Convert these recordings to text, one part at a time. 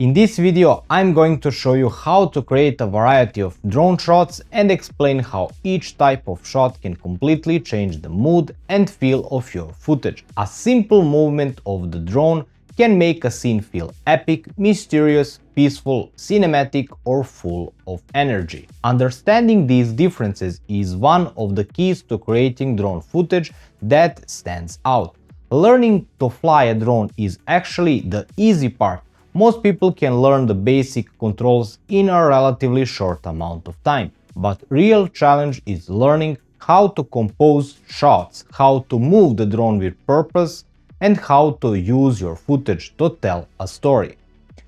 In this video, I'm going to show you how to create a variety of drone shots and explain how each type of shot can completely change the mood and feel of your footage. A simple movement of the drone can make a scene feel epic, mysterious, peaceful, cinematic, or full of energy. Understanding these differences is one of the keys to creating drone footage that stands out. Learning to fly a drone is actually the easy part. Most people can learn the basic controls in a relatively short amount of time. But real challenge is learning how to compose shots, how to move the drone with purpose, and how to use your footage to tell a story.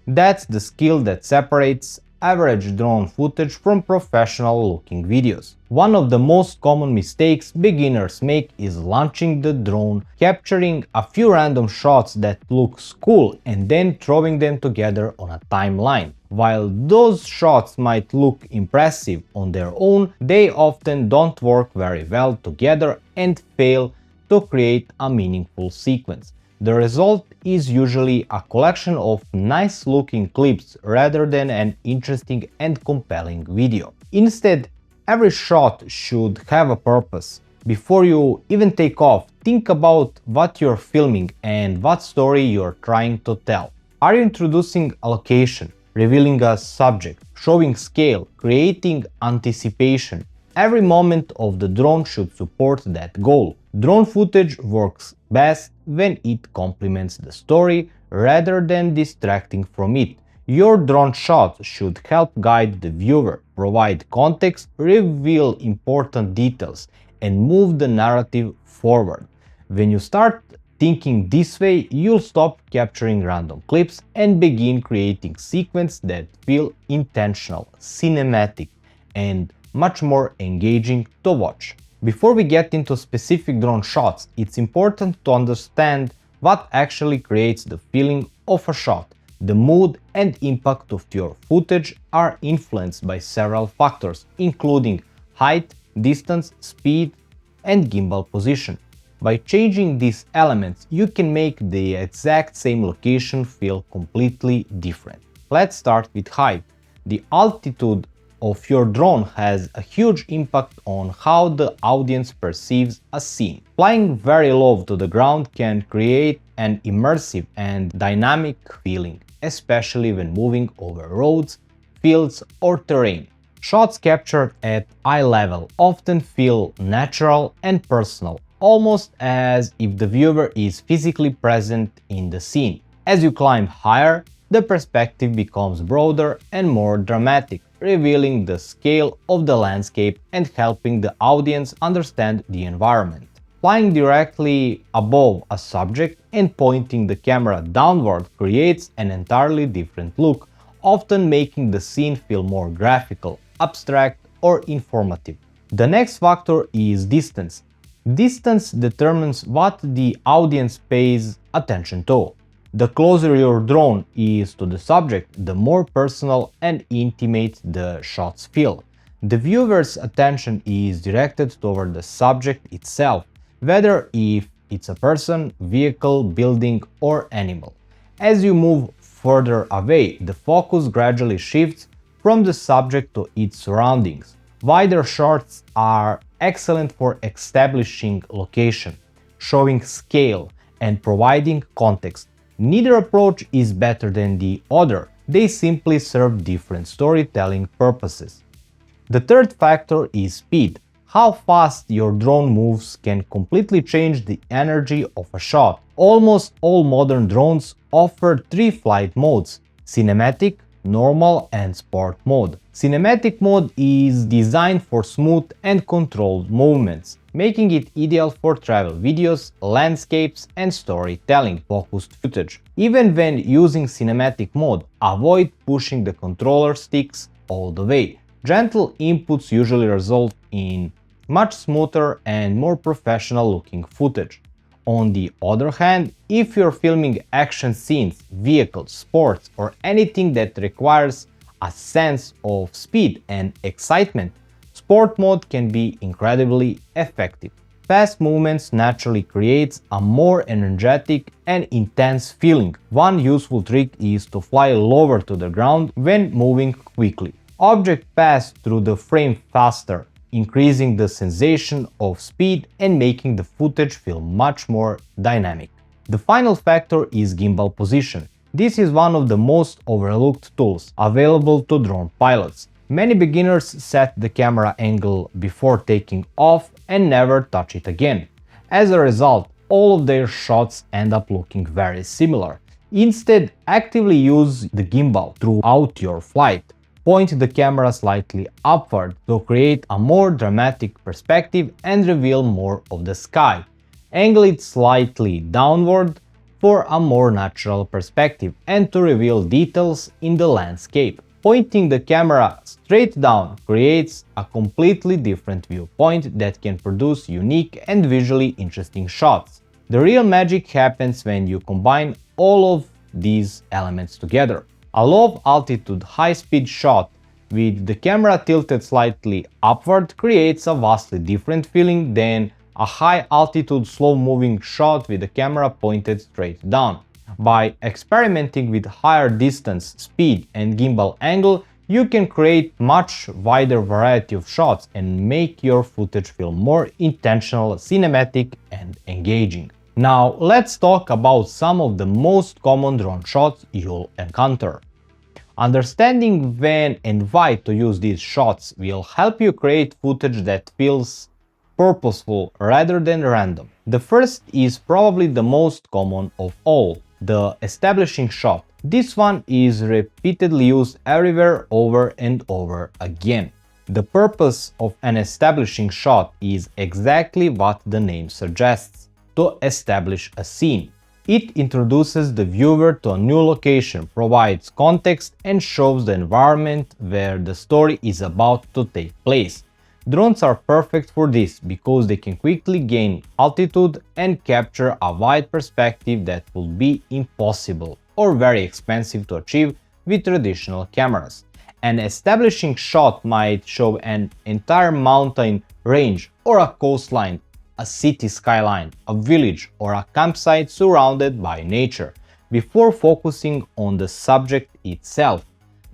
That's the skill that separates average drone footage from professional-looking videos. One of the most common mistakes beginners make is launching the drone, capturing a few random shots that looks cool and then throwing them together on a timeline. While those shots might look impressive on their own, they often don't work very well together and fail to create a meaningful sequence. The result is usually a collection of nice-looking clips rather than an interesting and compelling video. Instead, every shot should have a purpose. Before you even take off, think about what you're filming and what story you're trying to tell. Are you introducing a location, revealing a subject, showing scale, creating anticipation? Every moment of the drone should support that goal. Drone footage works best when it complements the story rather than distracting from it. Your drone shots should help guide the viewer, provide context, reveal important details, and move the narrative forward. When you start thinking this way, you'll stop capturing random clips and begin creating sequences that feel intentional, cinematic, and much more engaging to watch. Before we get into specific drone shots, it's important to understand what actually creates the feeling of a shot. The mood and impact of your footage are influenced by several factors, including height, distance, speed, and gimbal position. By changing these elements, you can make the exact same location feel completely different. Let's start with height. The altitude of your drone has a huge impact on how the audience perceives a scene. Flying very low to the ground can create an immersive and dynamic feeling, especially when moving over roads, fields, or terrain. Shots captured at eye level often feel natural and personal, almost as if the viewer is physically present in the scene. As you climb higher, the perspective becomes broader and more dramatic, revealing the scale of the landscape and helping the audience understand the environment. Flying directly above a subject and pointing the camera downward creates an entirely different look, often making the scene feel more graphical, abstract, or informative. The next factor is distance. Distance determines what the audience pays attention to. The closer your drone is to the subject, the more personal and intimate the shots feel. The viewer's attention is directed toward the subject itself, whether if it's a person, vehicle, building, or animal. As you move further away, the focus gradually shifts from the subject to its surroundings. Wider shots are excellent for establishing location, showing scale, and providing context. Neither approach is better than the other, they simply serve different storytelling purposes. The third factor is speed. How fast your drone moves can completely change the energy of a shot. Almost all modern drones offer three flight modes: cinematic, normal, and sport mode. Cinematic mode is designed for smooth and controlled movements, making it ideal for travel videos, landscapes, and storytelling-focused footage. Even when using cinematic mode, avoid pushing the controller sticks all the way. Gentle inputs usually result in much smoother and more professional-looking footage. On the other hand, if you're filming action scenes, vehicles, sports, or anything that requires a sense of speed and excitement, sport mode can be incredibly effective. Fast movements naturally creates a more energetic and intense feeling. One useful trick is to fly lower to the ground when moving quickly. Objects pass through the frame faster, increasing the sensation of speed and making the footage feel much more dynamic. The final factor is gimbal position. This is one of the most overlooked tools available to drone pilots. Many beginners set the camera angle before taking off and never touch it again. As a result, all of their shots end up looking very similar. Instead, actively use the gimbal throughout your flight. Point the camera slightly upward to create a more dramatic perspective and reveal more of the sky. Angle it slightly downward for a more natural perspective and to reveal details in the landscape. Pointing the camera straight down creates a completely different viewpoint that can produce unique and visually interesting shots. The real magic happens when you combine all of these elements together. A low altitude high-speed shot with the camera tilted slightly upward creates a vastly different feeling than a high-altitude slow-moving shot with the camera pointed straight down. By experimenting with higher distance, speed and gimbal angle, you can create much wider variety of shots and make your footage feel more intentional, cinematic and engaging. Now let's talk about some of the most common drone shots you'll encounter. Understanding when and why to use these shots will help you create footage that feels purposeful rather than random. The first is probably the most common of all, the establishing shot. This one is repeatedly used everywhere over and over again. The purpose of an establishing shot is exactly what the name suggests: to establish a scene. It introduces the viewer to a new location, provides context, and shows the environment where the story is about to take place. Drones are perfect for this because they can quickly gain altitude and capture a wide perspective that would be impossible or very expensive to achieve with traditional cameras. An establishing shot might show an entire mountain range or a coastline, a city skyline, a village, or a campsite surrounded by nature, before focusing on the subject itself.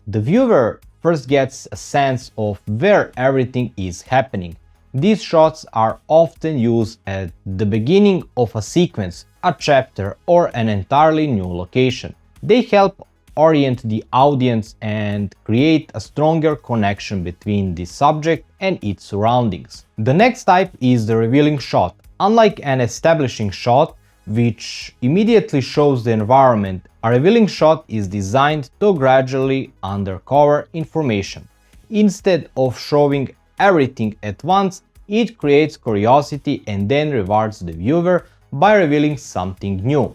The viewer first gets a sense of where everything is happening. These shots are often used at the beginning of a sequence, a chapter, or an entirely new location. They help orient the audience and create a stronger connection between the subject and its surroundings. The next type is the revealing shot. Unlike an establishing shot, which immediately shows the environment, a revealing shot is designed to gradually uncover information. Instead of showing everything at once, it creates curiosity and then rewards the viewer by revealing something new.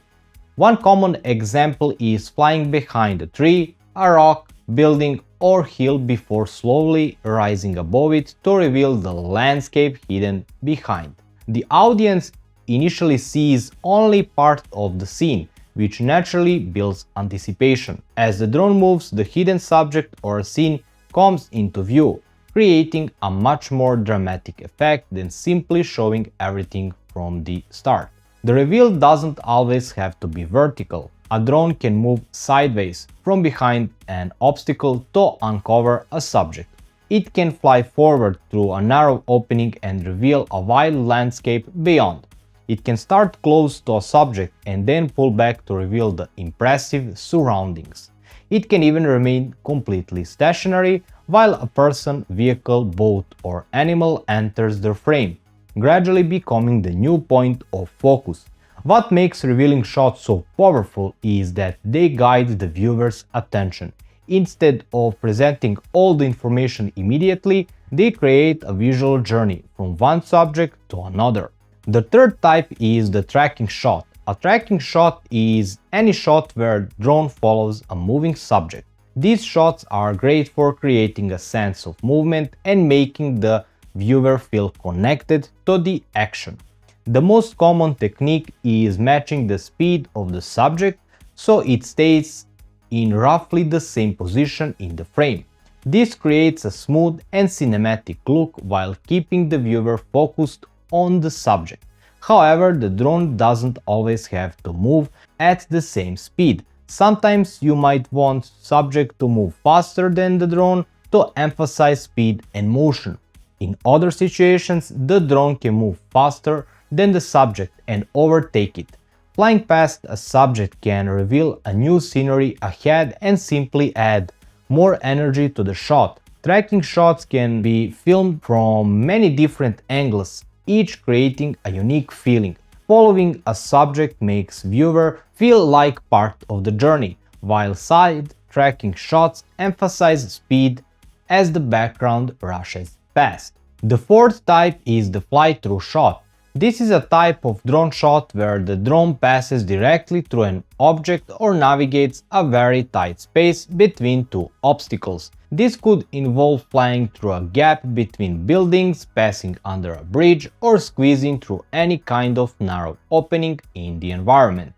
One common example is flying behind a tree, a rock, building, or hill before slowly rising above it to reveal the landscape hidden behind. The audience initially sees only part of the scene, which naturally builds anticipation. As the drone moves, the hidden subject or scene comes into view, creating a much more dramatic effect than simply showing everything from the start. The reveal doesn't always have to be vertical. A drone can move sideways from behind an obstacle to uncover a subject. It can fly forward through a narrow opening and reveal a wide landscape beyond. It can start close to a subject and then pull back to reveal the impressive surroundings. It can even remain completely stationary while a person, vehicle, boat, or animal enters the frame, gradually becoming the new point of focus. What makes revealing shots so powerful is that they guide the viewer's attention. Instead of presenting all the information immediately, they create a visual journey from one subject to another. The third type is the tracking shot. A tracking shot is any shot where drone follows a moving subject. These shots are great for creating a sense of movement and making the viewer feel connected to the action. The most common technique is matching the speed of the subject so it stays in roughly the same position in the frame. This creates a smooth and cinematic look while keeping the viewer focused on the subject. However, the drone doesn't always have to move at the same speed. Sometimes you might want subject to move faster than the drone to emphasize speed and motion. In other situations, the drone can move faster than the subject and overtake it. Flying past a subject can reveal a new scenery ahead and simply add more energy to the shot. Tracking shots can be filmed from many different angles, each creating a unique feeling. Following a subject makes viewer feel like part of the journey, while side tracking shots emphasize speed as the background rushes past. The fourth type is the fly-through shot. This is a type of drone shot where the drone passes directly through an object or navigates a very tight space between two obstacles. This could involve flying through a gap between buildings, passing under a bridge, or squeezing through any kind of narrow opening in the environment.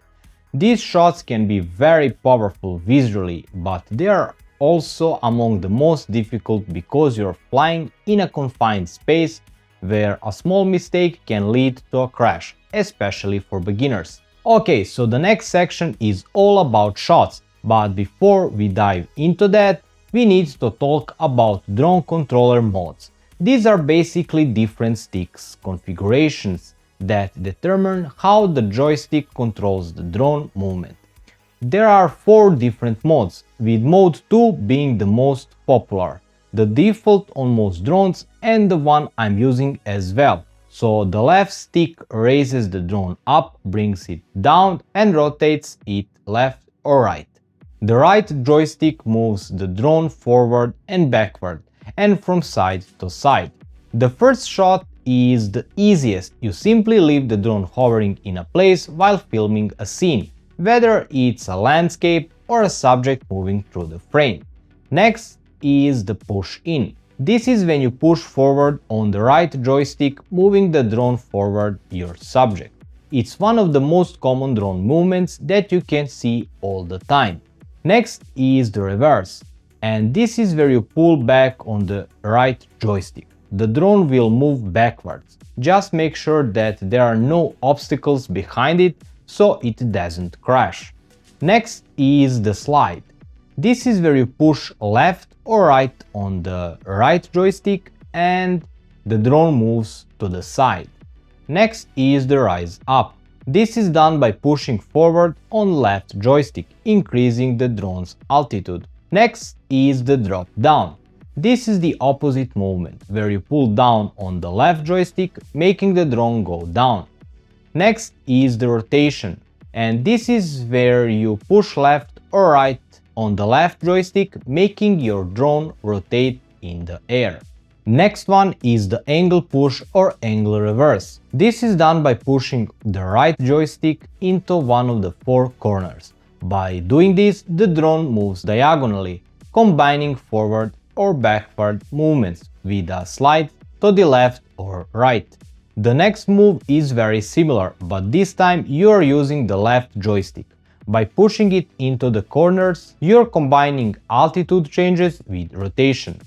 These shots can be very powerful visually, but they are also among the most difficult because you're flying in a confined space where a small mistake can lead to a crash, especially for beginners. Okay, so the next section is all about shots, but before we dive into that, we need to talk about drone controller modes. These are basically different sticks configurations that determine how the joystick controls the drone movement. There are 4 different modes, with mode 2 being the most popular, the default on most drones and the one I'm using as well. So the left stick raises the drone up, brings it down and rotates it left or right. The right joystick moves the drone forward and backward and from side to side. The first shot is the easiest. You simply leave the drone hovering in a place while filming a scene, whether it's a landscape or a subject moving through the frame. Next is the push in. This is when you push forward on the right joystick, moving the drone forward your subject. It's one of the most common drone movements that you can see all the time. Next is the reverse, and this is where you pull back on the right joystick. The drone will move backwards. Just make sure that there are no obstacles behind it so it doesn't crash. Next is the slide. This is where you push left or right on the right joystick and the drone moves to the side. Next is the rise up. This is done by pushing forward on left joystick, increasing the drone's altitude. Next is the drop down. This is the opposite movement, where you pull down on the left joystick, making the drone go down. Next is the rotation, and this is where you push left or right on the left joystick, making your drone rotate in the air. Next one is the angle push or angle reverse. This is done by pushing the right joystick into one of the 4 corners. By doing this, the drone moves diagonally, combining forward or backward movements with a slide to the left or right. The next move is very similar, but this time you are using the left joystick. By pushing it into the corners, you're combining altitude changes with rotation.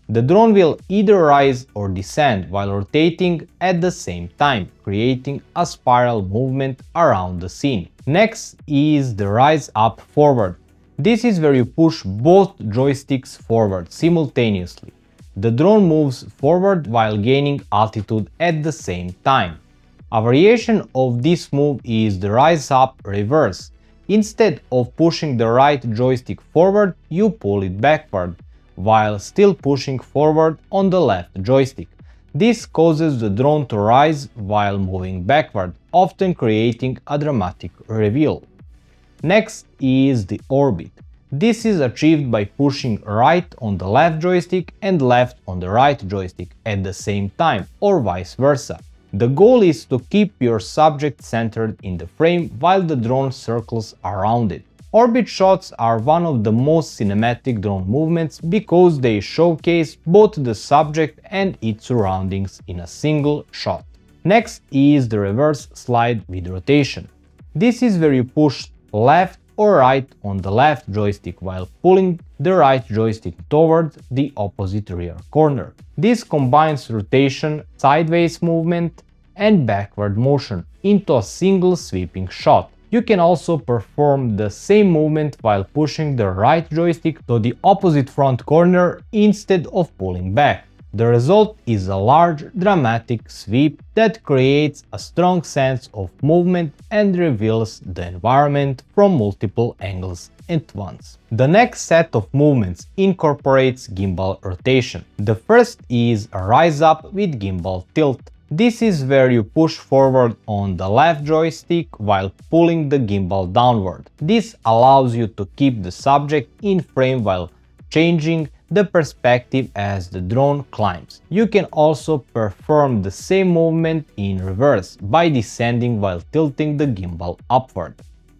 The drone will either rise or descend while rotating at the same time, creating a spiral movement around the scene. Next is the rise up forward. This is where you push both joysticks forward simultaneously. The drone moves forward while gaining altitude at the same time. A variation of this move is the rise up reverse. Instead of pushing the right joystick forward, you pull it backward, while still pushing forward on the left joystick. This causes the drone to rise while moving backward, often creating a dramatic reveal. Next is the orbit. This is achieved by pushing right on the left joystick and left on the right joystick at the same time, or vice versa. The goal is to keep your subject centered in the frame while the drone circles around it. Orbit shots are one of the most cinematic drone movements because they showcase both the subject and its surroundings in a single shot. Next is the reverse slide with rotation. This is where you push left or right on the left joystick while pulling the right joystick towards the opposite rear corner. This combines rotation, sideways movement, and backward motion into a single sweeping shot. You can also perform the same movement while pushing the right joystick to the opposite front corner instead of pulling back. The result is a large, dramatic sweep that creates a strong sense of movement and reveals the environment from multiple angles at once. The next set of movements incorporates gimbal rotation. The first is a rise up with gimbal tilt. This is where you push forward on the left joystick while pulling the gimbal downward. This allows you to keep the subject in frame while changing the perspective as the drone climbs. You can also perform the same movement in reverse by descending while tilting the gimbal upward.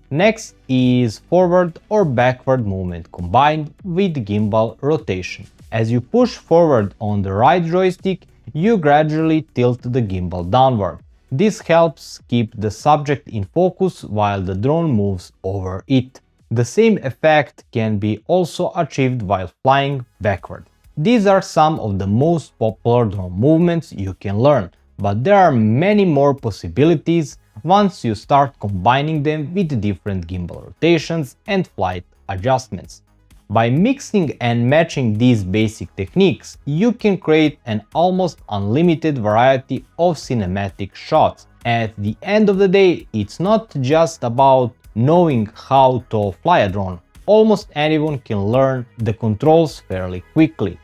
Next is forward or backward movement combined with gimbal rotation. As you push forward on the right joystick, you gradually tilt the gimbal downward. This helps keep the subject in focus while the drone moves over it. The same effect can be also achieved while flying backward. These are some of the most popular drone movements you can learn, but there are many more possibilities once you start combining them with different gimbal rotations and flight adjustments. By mixing and matching these basic techniques, you can create an almost unlimited variety of cinematic shots. At the end of the day, it's not just about knowing how to fly a drone. Almost anyone can learn the controls fairly quickly.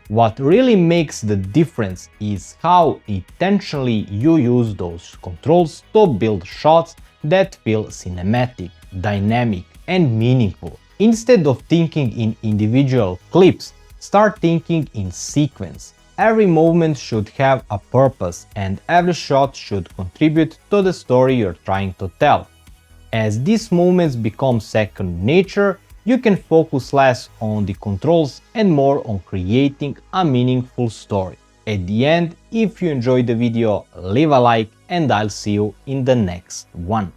What really makes the difference is how intentionally you use those controls to build shots that feel cinematic, dynamic, and meaningful. Instead of thinking in individual clips, start thinking in sequence. Every movement should have a purpose, and every shot should contribute to the story you're trying to tell. As these movements become second nature, you can focus less on the controls and more on creating a meaningful story. At the end, if you enjoyed the video, leave a like and I'll see you in the next one.